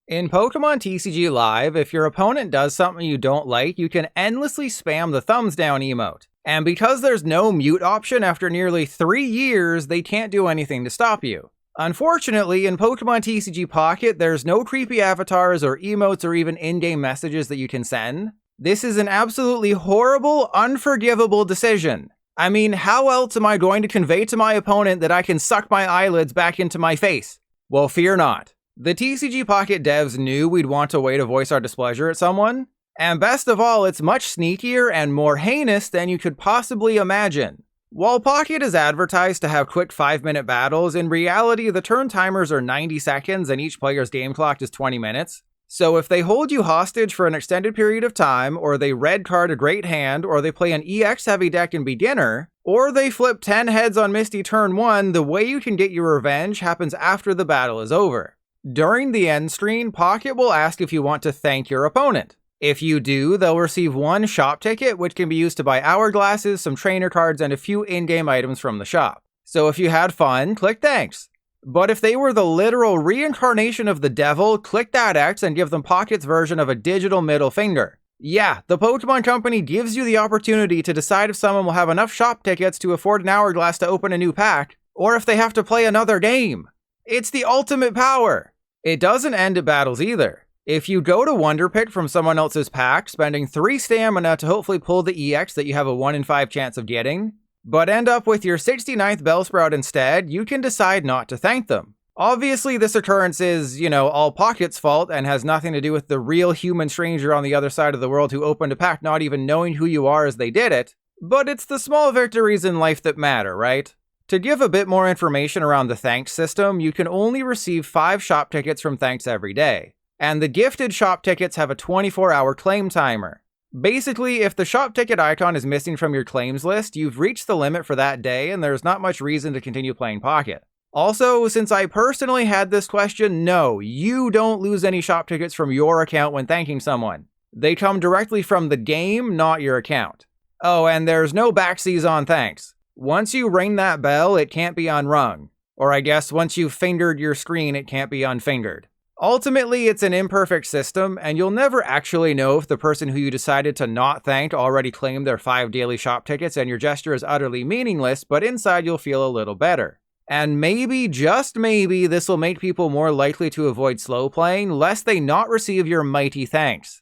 In Pokemon TCG Live, if your opponent does something you don't like, you can endlessly spam the thumbs down emote. And because there's no mute option after nearly 3 years, they can't do anything to stop you. Unfortunately, in Pokemon TCG Pocket, there's no creepy avatars or emotes or even in-game messages that you can send. This is an absolutely horrible, unforgivable decision. I mean, how else am I going to convey to my opponent that I can suck my eyelids back into my face? Well, fear not. The TCG Pocket devs knew we'd want a way to voice our displeasure at someone, and best of all, it's much sneakier and more heinous than you could possibly imagine. While Pocket is advertised to have quick 5-minute battles, in reality the turn timers are 90 seconds and each player's game clock is 20 minutes. So if they hold you hostage for an extended period of time, or they red card a great hand, or they play an EX heavy deck in beginner, or they flip 10 heads on Misty turn 1, the way you can get your revenge happens after the battle is over. During the end screen, Pocket will ask if you want to thank your opponent. If you do, they'll receive 1 shop ticket, which can be used to buy hourglasses, some trainer cards, and a few in-game items from the shop. So if you had fun, click thanks. But if they were the literal reincarnation of the devil, click that X and give them Pocket's version of a digital middle finger. Yeah, the Pokemon Company gives you the opportunity to decide if someone will have enough shop tickets to afford an hourglass to open a new pack, or if they have to play another game. It's the ultimate power! It doesn't end at battles either. If you go to Wonder Pick from someone else's pack, spending 3 stamina to hopefully pull the EX that you have a 1 in 5 chance of getting, but end up with your 69th Bellsprout instead, you can decide not to thank them. Obviously, this occurrence is, all Pocket's fault and has nothing to do with the real human stranger on the other side of the world who opened a pack not even knowing who you are as they did it, but it's the small victories in life that matter, right? To give a bit more information around the thanks system, you can only receive 5 shop tickets from thanks every day. And the gifted shop tickets have a 24-hour claim timer. Basically, if the shop ticket icon is missing from your claims list, you've reached the limit for that day and there's not much reason to continue playing Pocket. Also, since I personally had this question, no, you don't lose any shop tickets from your account when thanking someone. They come directly from the game, not your account. Oh, and there's no backseas on thanks. Once you ring that bell, it can't be unrung. Or I guess once you've fingered your screen, it can't be unfingered. Ultimately, it's an imperfect system, and you'll never actually know if the person who you decided to not thank already claimed their 5 daily shop tickets and your gesture is utterly meaningless, but inside you'll feel a little better. And maybe, just maybe, this will make people more likely to avoid slow playing, lest they not receive your mighty thanks.